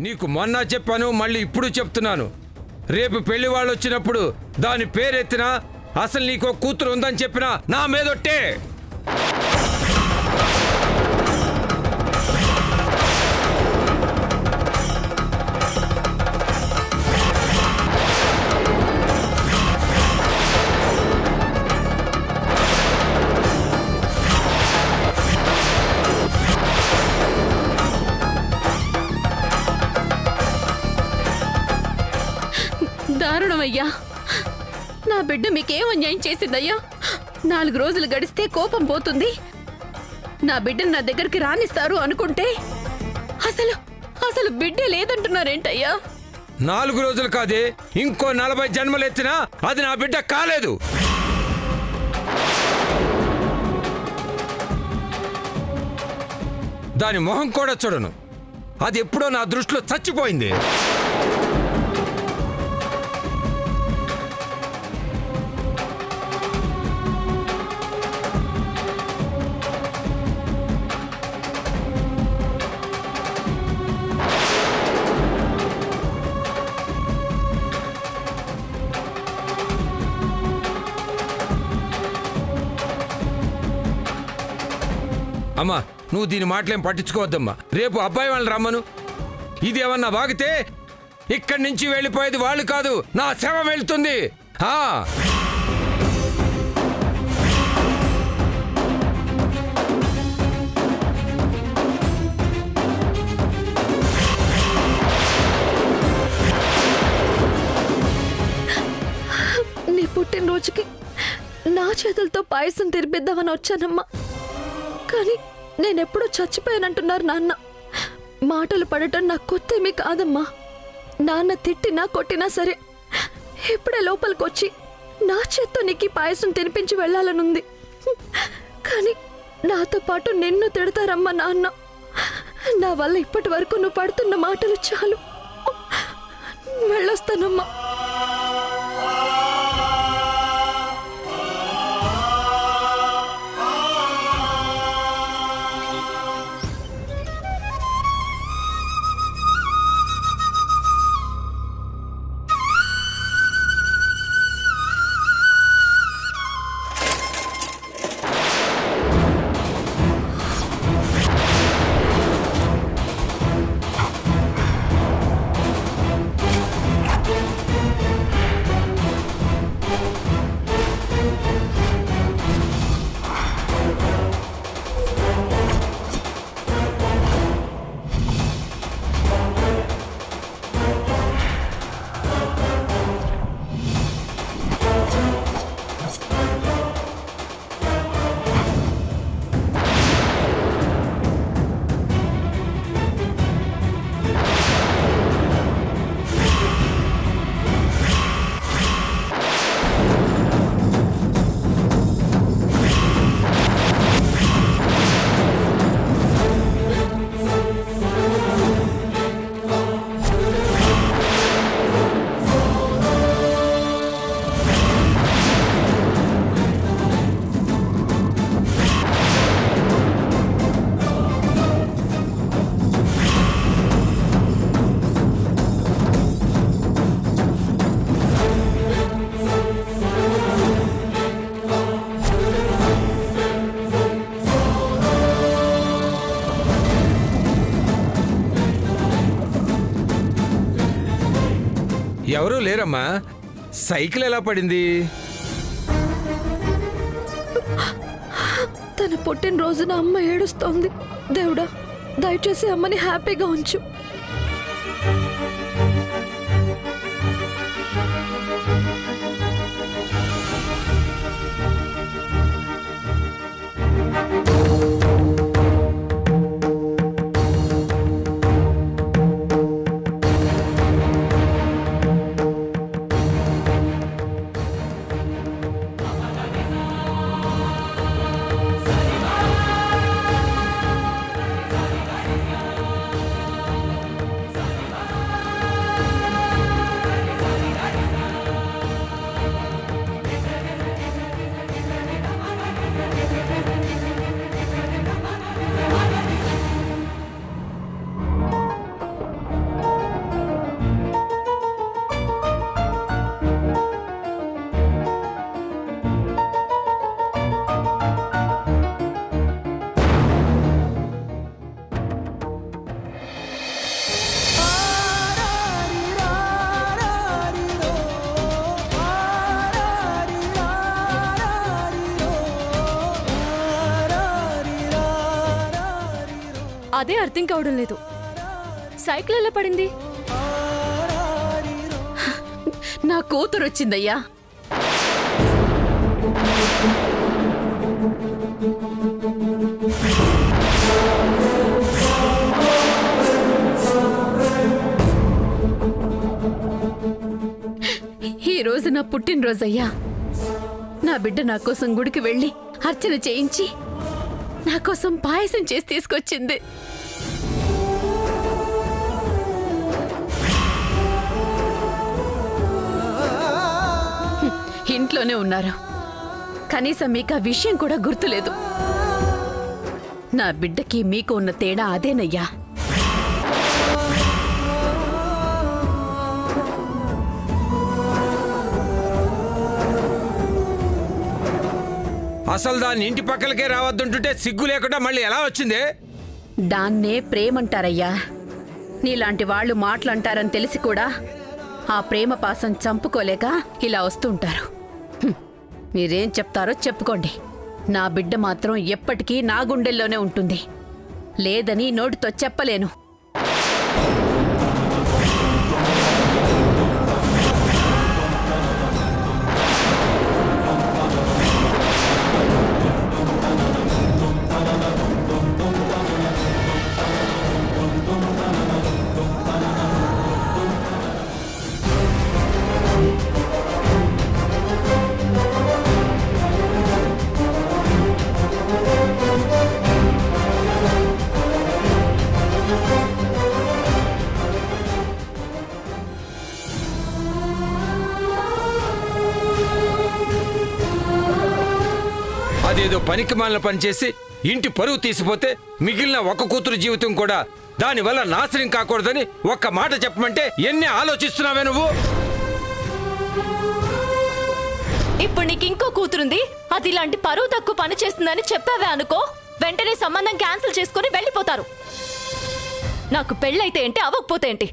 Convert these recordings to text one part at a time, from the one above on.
నీకు మొన్న చెప్పాను, మళ్ళీ ఇప్పుడు చెప్తున్నాను. రేపు పెళ్లి వాళ్ళు వచ్చినప్పుడు దాని పేరెత్తినా, అసలు నీకు కూతురు ఉందని చెప్పినా నా మీదొట్టే. దారుణమయ్యా, నా బిడ్డ మీకేం అన్యాయం చేసిందయ్యా? 4 రోజులు గడిస్తే కోపం పోతుంది, నా బిడ్డను నా దగ్గరికి రానిస్తారు అనుకుంటే అసలు అసలు బిడ్డ లేదంటున్నారేంటయ్యా? 4 రోజులు కాదే, ఇంకో 40 జన్మలు ఎత్తినా అది నా బిడ్డ కాలేదు. దాని మొహం కూడా చూడను, అది ఎప్పుడో నా దృష్టిలో చచ్చిపోయింది. అమ్మా, నువ్వు దీని మాటలేం పట్టించుకోవద్దమ్మా. రేపు అబ్బాయి వాళ్ళని రమ్మను. ఇది ఏమన్నా వాగితే ఇక్కడి నుంచి వెళ్ళిపోయేది వాళ్ళు కాదు, నా శవం వెళ్తుంది. నీ పుట్టినరోజుకి నా చేతులతో పాయసం తినిపిద్దామని వచ్చానమ్మా, కానీ నేనెప్పుడూ చచ్చిపోయానంటున్నారు నాన్న. మాటలు పడటం నాకు కొత్తేమీ కాదమ్మా. నాన్న తిట్టినా కొట్టినా సరే ఇప్పుడే లోపలికొచ్చి నా చేత్తో నీకు పాయసం తినిపించి వెళ్ళాలనుంది. కానీ నాతో పాటు నిన్ను తిడతారమ్మా నాన్న. నా వల్ల ఇప్పటి వరకు నువ్వు పడుతున్న మాటలు చాలు, వెళ్ళొస్తానమ్మా. ఎవరూ లేరమ్మా. సైకిల్ ఎలా పడింది? తన పుట్టినరోజున అమ్మ ఏడుస్తోంది. దేవుడా, దయచేసి అమ్మని హ్యాపీగా ఉంచు. అదే అర్థం కావడం లేదు. సైకిల్ ఎలా పడింది? నా కూతురు వచ్చిందయ్యా. ఈ రోజు నా పుట్టినరోజయ్యా. నా బిడ్డ నా కోసం గుడికి వెళ్ళి అర్చన చేయించి నా కోసం పాయసం చేసి తీసుకొచ్చింది. ఇంట్లోనే ఉన్నారు. కనీసం మీకు ఆ విషయం కూడా గుర్తులేదు. నా బిడ్డకి మీకు ఉన్న తేడా అదేనయ్యా. అసలు దాన్ని ఇంటి పక్కలకే రావద్దంటుంటే సిగ్గు లేకుండా మళ్ళీ ఎలా వచ్చిందే? దాన్నే ప్రేమంటారయ్యా. నీలాంటి వాళ్ళు మాటలంటారని తెలిసి కూడా ఆ ప్రేమ పాసం చంపుకోలేక ఇలా వస్తుంటారు. మీరేం చెప్తారో చెప్పుకోండి. నా బిడ్డ మాత్రం ఎప్పటికీ నా గుండెల్లోనే ఉంటుంది. లేదని నోటితో చెప్పలేను. అదేదో పనికిమాలిన పని చేసి ఇంటి పరువు తీసిపోతే మిగిలిన ఒక కూతురు జీవితం కూడా దానివల్ల నాశనం కాకూడదని ఒక్క మాట చెప్పమంటే ఎన్ని ఆలోచిస్తున్నావే నువ్వు? ఇప్పుడు నీకు ఇంకో కూతురుంది, అది ఇలాంటి పరువు తక్కువ పని చేస్తుందని చెప్పావే అనుకో, వెంటనే సంబంధం క్యాన్సిల్ చేసుకుని వెళ్ళిపోతారు. నాకు పెళ్ళైతే ఏంటి, అవ్వకపోతే ఏంటి?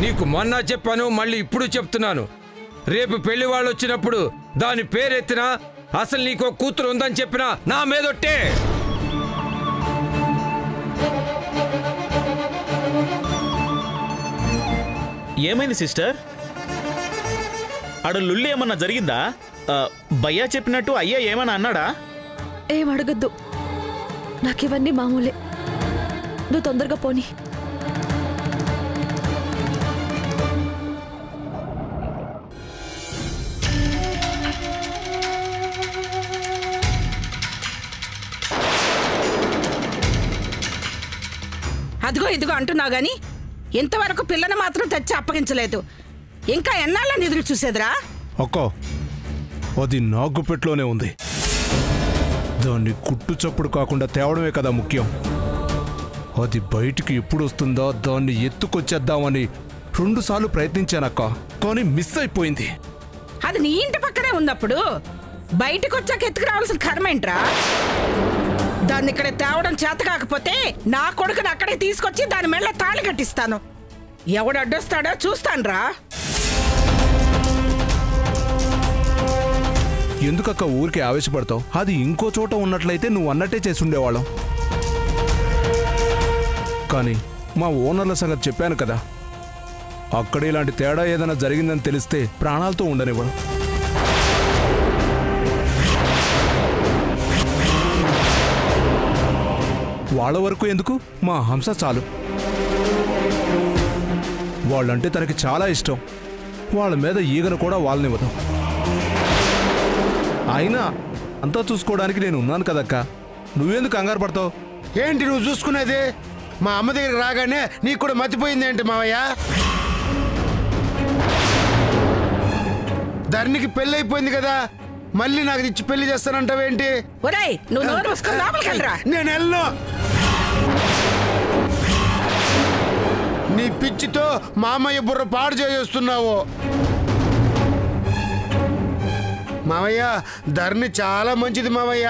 నీకు మొన్న చెప్పాను, మళ్ళీ ఇప్పుడు చెప్తున్నాను. రేపు పెళ్లి వాళ్ళు వచ్చినప్పుడు దాని పేరెత్తినా అసలు నీకో కూతురు ఉందని చెప్పినా నా మీదొట్టే. ఏమైంది సిస్టర్? అడు లుల్లి ఏమన్నా జరిగిందా? భయ్యా చెప్పినట్టు అయ్యా ఏమన్నా అన్నాడా? ఏం అడగద్దు, నాకివన్నీ మామూలే. నువ్వు తొందరగా పోనీ. అదిగో ఇదిగో అంటున్నావు గాని ఇంతవరకు పిల్లని మాత్రం తెచ్చి అప్పగించలేదు. ఇంకా ఎన్నాళ్ళని ఎదురు చూసేదిరా? అక్క, అది నా గుప్పెట్లోనే ఉంది. దాన్ని కుట్టు చప్పుడు కాకుండా తేవడమే కదా ముఖ్యం. అది బయటికి ఎప్పుడు వస్తుందా దాన్ని ఎత్తుకొచ్చేద్దామని 2 సార్లు ప్రయత్నించానక్క, కానీ మిస్ అయిపోయింది. అది నీ ఇంటి పక్కనే ఉన్నప్పుడు బయటకు వచ్చాక ఎత్తుకురావాల్సిన కర్మేంట్రా? దాన్ని ఇక్కడ తేవడం చేత కాకపోతే నా కొడుకుని అక్కడే తీసుకొచ్చి దాని మెళ్ళ తాళి కట్టిస్తాను. ఎవడు అడ్డొస్తాడో చూస్తానురా. ఎందుకక్క ఊరికి ఆవేశపడతావు? అది ఇంకో చోట ఉన్నట్లయితే నువ్వు అన్నట్టే చేసుండేవాళ్ళం. కానీ మా ఓనర్ల సంగతి చెప్పాను కదా, అక్కడ ఇలాంటి తేడా ఏదైనా జరిగిందని తెలిస్తే ప్రాణాలతో ఉండనివ్వడం. వాళ్ళ వరకు ఎందుకు, మా హంస చాలు. వాళ్ళంటే తనకి చాలా ఇష్టం. వాళ్ళ మీద ఈగను కూడా వాళ్ళనివ్వదు. అయినా అంతా చూసుకోవడానికి నేను ఉన్నాను కదక్క, నువ్వెందుకు కంగారు పడతావు? ఏంటి నువ్వు చూసుకునేది? మా అమ్మ దగ్గరికి రాగానే నీకు కూడా మర్చిపోయింది ఏంటి మావయ్య? ధరణికి పెళ్ళి అయిపోయింది కదా, మళ్ళీ నాకు ఇచ్చి పెళ్లి చేస్తానంటావేంటి? ఒరేయ్, నువ్వు నోరు మూసుకొని లోపలికి వెళ్ళరా. నేను వెళ్ళను. నీ పిచ్చితో మామయ్య బుర్ర పాడు చేస్తున్నావు. మావయ్య, ధరణి చాలా మంచిది మావయ్య.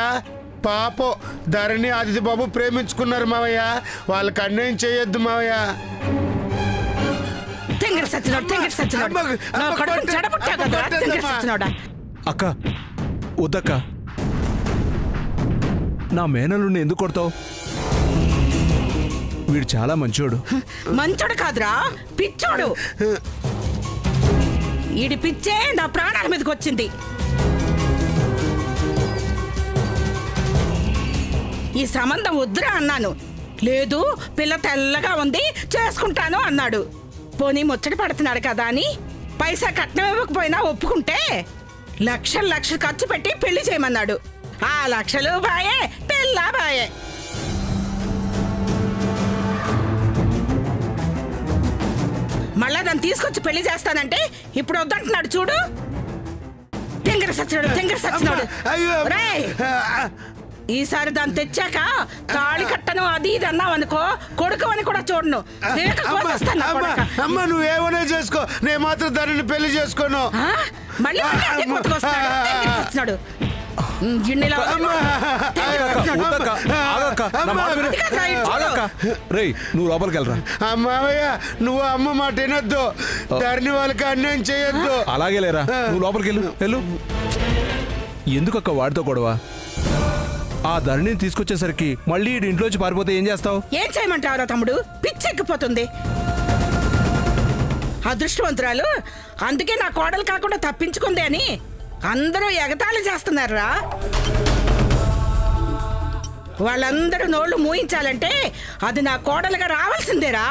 పాపం ధరణి ఆదిత్య బాబు ప్రేమించుకున్నారు మావయ్య. వాళ్ళకి అన్యాయం చేయొద్దు మావయ్య. అక్క వద్దక్క, నా మేనల్లుడిని ఎందుకు కొడతావు? వీడు చాలా మంచోడు. మంచోడు కాదురా, పిచ్చోడు. ఈడి పిచ్చే నా ప్రాణాల మీదకి వచ్చింది. ఈ సంబంధం వద్దురా అన్నాను. లేదు, పిల్ల తెల్లగా ఉంది, చేసుకుంటాను అన్నాడు. పోనీ ముచ్చట పడుతున్నాడు కదా అని పైసా కట్నం ఇవ్వకపోయినా ఒప్పుకుంటే లక్షలు ఖర్చు పెట్టి పెళ్లి చేయమన్నాడు. ఆ లక్షలు బాయే, పిల్ల బాయే. మళ్ళా దాన్ని తీసుకొచ్చి పెళ్లి చేస్తానంటే ఇప్పుడు వద్దంటున్నాడు. చూడు, తెంగర సచ్చినాడు. రేయ్, ఈసారి దాన్ని తెచ్చాక తాళి కట్టను అది ఇది అన్నావు అనుకో, కొడుకు అని కూడా చూడను. అమ్మ నువ్వేమన్నా చేసుకో, నేను మాత్రం దానిని పెళ్లి చేసుకోను. మళ్ళీ వస్తున్నాడు. నువ్వు లోపలికి వెళ్ళరా. మావయ్య, నువ్వు అమ్మ మాట వినొద్దు. ధరణి వాళ్ళకి అన్యాయం చేయొద్దు. అలాగే లేరా, నువ్వు లోపలికి వెళ్ళు. ఎందుకక్క వాడితో గొడవ? ఆ ధరణిని తీసుకొచ్చేసరికి మళ్ళీ ఇంట్లోంచి పారిపోతే ఏం చేస్తావు? ఏం చేయమంటావురా తమ్ముడు, పిచ్చెక్కిపోతుంది. అదృష్టవంతురాలు, అందుకే నా కోడలు కాకుండా తప్పించుకుంది అని అందరూ ఎగతాళి చేస్తున్నారా. వాళ్ళందరూ నోళ్లు మూయించాలంటే అది నా కోడలుగా రావాల్సిందేరా.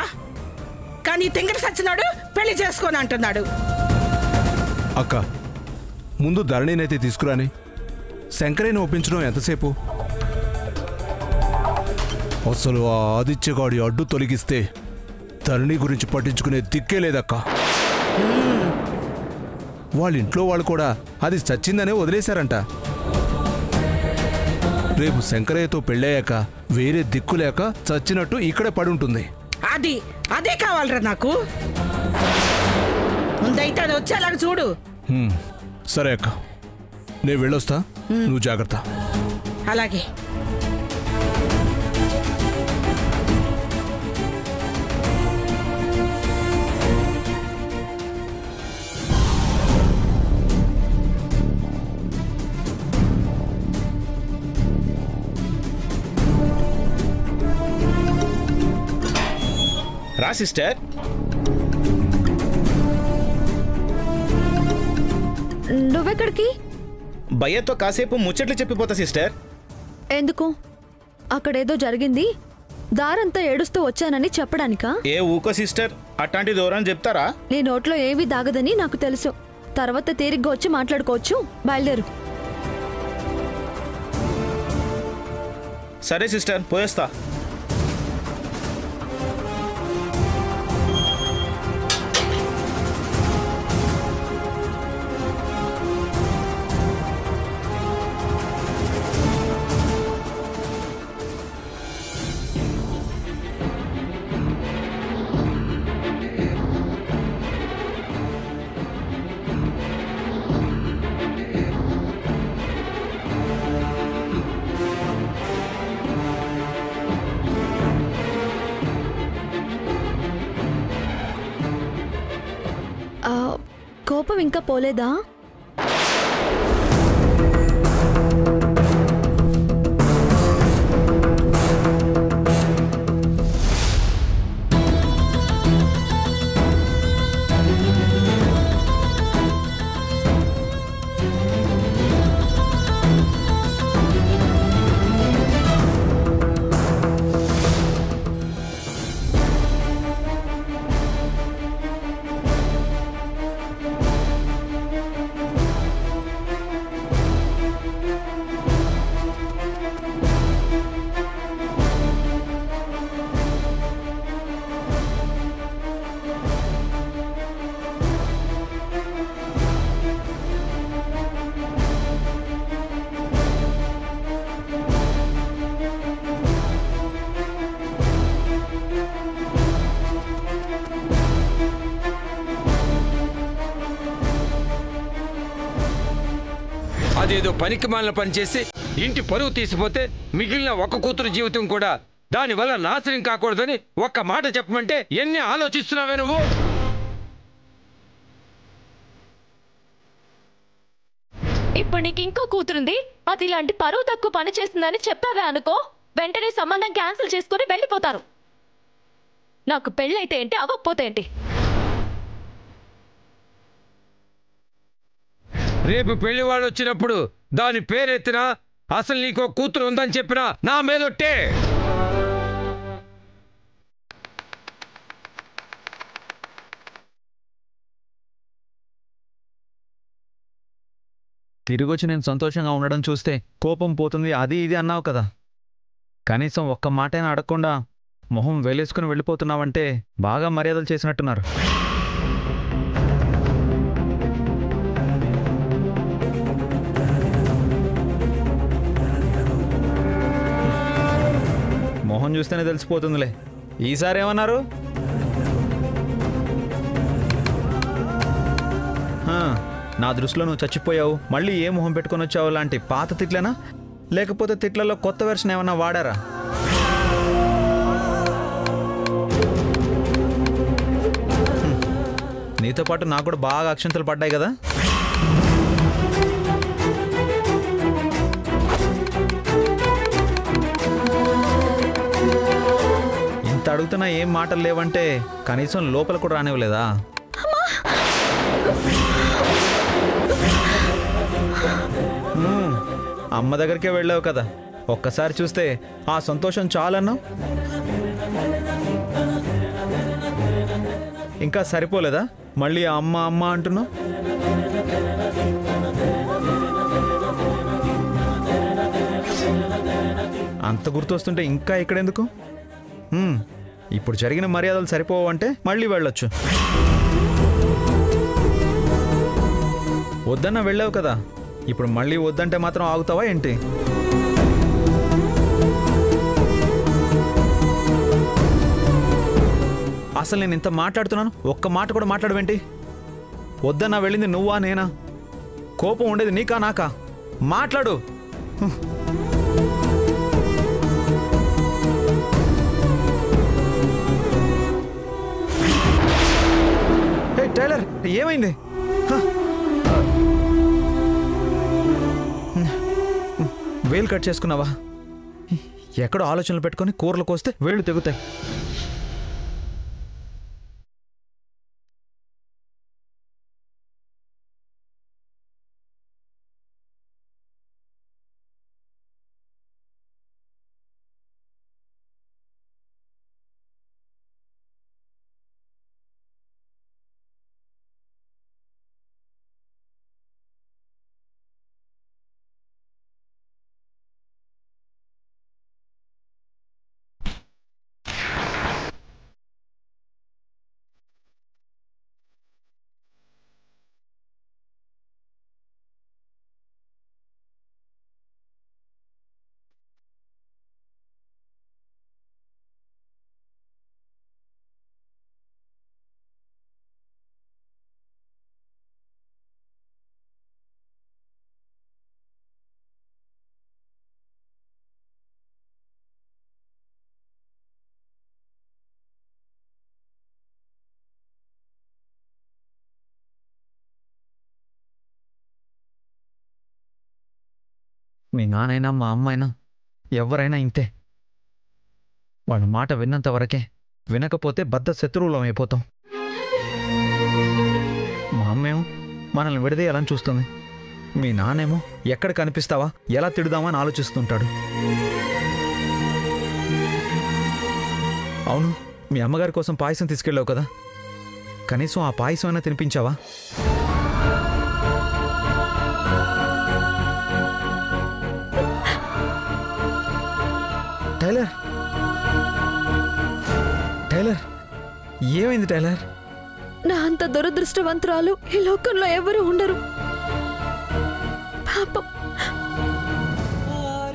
కానీ తింగర సచ్చినాడు పెళ్లి చేసుకోని అంటున్నాడు. అక్క, ముందు ధరణినైతే తీసుకురాని. శంకరేని ఒప్పించడం ఎంతసేపు? అసలు ఆ ఆదిత్యగాడి అడ్డు తొలగిస్తే ధరణి గురించి పట్టించుకునే దిక్కే లేదక్క. వాళ్ళ ఇంట్లో వాళ్ళు కూడా అది చచ్చిందనే వదిలేశారంట. రేపు శంకరయ్యతో పెళ్ళయ్యాక వేరే దిక్కు లేక చచ్చినట్టు ఇక్కడే పడి ఉంటుంది. అదే కావాలరా నాకు. ముందైతే అది వచ్చేలాగా చూడు. సరే అక్క, నేను వెళ్ళొస్తా, నువ్వు జాగ్రత్త. అలాగే. రా సిస్టర్. నువ్వెక్కడికి? భయ్యతో కాసేపు ముచ్చట్లు చెప్పిపోతా సిస్టర్. ఎందుకు? అక్కడేదో జరిగింది, దారంతా ఏడుస్తూ వచ్చానని చెప్పడానికా? ఏ ఊకో సిస్టర్, అట్లాంటి దూరం చెప్తారా? నీ నోట్లో ఏవి దాగదని నాకు తెలుసు. తర్వాత తీరిగ్గా వచ్చి మాట్లాడుకోవచ్చు. బయలుదేరు. సరే సిస్టర్, పోయేస్తా. కోపం ఇంకా పోలేదా? అదేదో పనికి మాలిన పని చేసి ఇంటి పరువు తీసిపోతే మిగిలిన ఒక కూతురు జీవితం కూడా దానివల్ల నాశనం కాకూడదని ఒక్క మాట చెప్పమంటే ఎన్ని ఆలోచిస్తున్నావే నువ్వు? ఇప్పుడు నీకు ఇంకో కూతురుంది, అది ఇలాంటి పరువు తక్కువ పని చేస్తుందని చెప్పావే అనుకో, వెంటనే సంబంధం క్యాన్సిల్ చేసుకుని వెళ్ళిపోతారు. నాకు పెళ్ళైతే ఏంటి, అవ్వకపోతే ఏంటి? రేపు పెళ్లివాడు వచ్చినప్పుడు దాని పేరెత్తినా అసలు నీకో కూతురు ఉందని చెప్పినా నా మీదొట్టే. తిరిగొచ్చి నేను సంతోషంగా ఉండడం చూస్తే కోపం పోతుంది, అది ఇది అన్నావు కదా. కనీసం ఒక్క మాటైనా అడగకుండా మొహం వేలేసుకుని వెళ్ళిపోతున్నావంటే బాగా మర్యాదలు చేసినట్టున్నారు. మొహం చూస్తేనే తెలిసిపోతుందిలే. ఈసారి ఏమన్నారు? నా దృష్టిలో నువ్వు చచ్చిపోయావు, మళ్ళీ ఏ మొహం పెట్టుకొని వచ్చావు లాంటి పాత తిట్లేనా, లేకపోతే తిట్లలో కొత్త వెర్షన్ ఏమన్నా వాడారా? నీతో పాటు నాకు కూడా బాగా అక్షంతలు పడ్డాయి కదా. ఇంత అడుగుతున్నా ఏం మాటలు లేవంటే కనీసం లోపల కూడా రానివ్వలేదా? అమ్మ దగ్గరికే వెళ్ళావు కదా, ఒక్కసారి చూస్తే ఆ సంతోషం చాలన్నావు. ఇంకా సరిపోలేదా మళ్ళీ అమ్మ అమ్మ అంటున్నావు? అంత గుర్తొస్తుంటే ఇంకా ఇక్కడెందుకు? ఇప్పుడు జరిగిన మర్యాదలు సరిపోవు అంటే మళ్ళీ వెళ్ళొచ్చు. వద్దన్నా వెళ్ళావు కదా, ఇప్పుడు మళ్ళీ వద్దంటే మాత్రం ఆగుతావా ఏంటి? అసలు నేను ఇంత మాట్లాడుతున్నాను, ఒక్క మాట కూడా మాట్లాడవేంటి? వద్దన్నా వెళ్ళింది నువ్వా నేనా? కోపం ఉండేది నీకా నాకా? మాట్లాడు. టైలర్, ఏమైంది? వేలు కట్ చేసుకున్నావా? ఎక్కడో ఆలోచనలు పెట్టుకొని కూరలు కోస్తే వేళ్ళు తెగుతాయి. మీ నాన్నైనా మా అమ్మైనా ఎవరైనా ఇంతే. వాళ్ళ మాట విన్నంత వరకే, వినకపోతే బద్ద శత్రువులం అయిపోతాం. మా అమ్మేమో మనల్ని విడదీయాలని చూస్తుంది, మీ నాన్నేమో ఎక్కడ కనిపిస్తావా, ఎలా తిడుదామా అని ఆలోచిస్తుంటాడు. అవును, మీ అమ్మగారి కోసం పాయసం తీసుకెళ్ళావు కదా, కనీసం ఆ పాయసం అయినా తినిపించావా? టైలర్, టైలర్, ఏమైంది టైలర్? నా అంత దురదృష్టవంతురాలు ఈ లోకంలో ఎవరు ఉండరు. పాపం,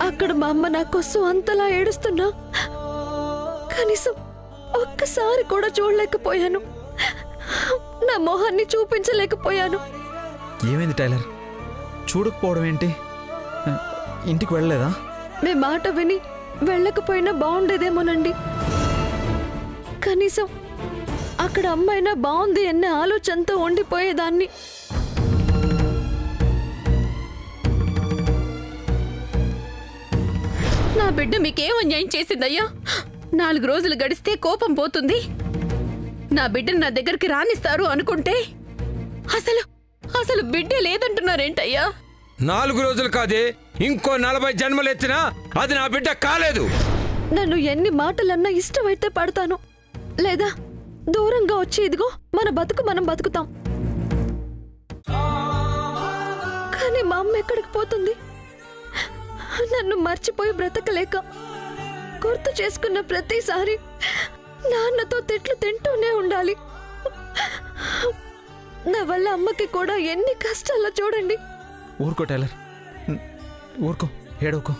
అక్కడ మా అమ్మ నా కోసం అంతలా ఏడుస్తున్నా కనీసం ఒక్కసారి కూడా చూడలేకపోయాను, నా మొహాన్ని చూపించలేకపోయాను. ఏమైంది టైలర్? చూడకపోవడం ఏంటి? ఇంటికి వెళ్ళలేదా? మీ మాట విని వెళ్ళకపోయినా బాగుండేదేమోనండి. కనీసం అక్కడ అమ్మైనా బాగుంది అన్న ఆలోచనతో ఉండిపోయేదాన్ని. నా బిడ్డ మీకేం అన్యాయం చేసిందయ్యా? 4 రోజులు గడిస్తే కోపం పోతుంది, నా బిడ్డను నా దగ్గరికి రానిస్తారు అనుకుంటే అసలు బిడ్డే లేదంటున్నారేంటయ్యా? 4 రోజులు కాదే, ఇంకో 40 జన్మలెత్తినా అది నా బిడ్డ కాలేదు. నన్ను ఎన్ని మాటలన్నా ఇష్టమైతే పడతాను, లేదా దూరంగా వచ్చి ఇదిగో మన బతుకు మనం బతుకుతాం. కానీ మా అమ్మ ఎక్కడికి పోతుంది? నన్ను మర్చిపోయి బ్రతకలేక గుర్తు చేసుకున్న ప్రతిసారి నాన్నతో తిట్లు తింటూనే ఉండాలి. నా వల్ల అమ్మకి కూడా ఎన్ని కష్టాల్లో చూడండి. ఊరుకో టైలర్, ఊరుకో, ఏడవకో.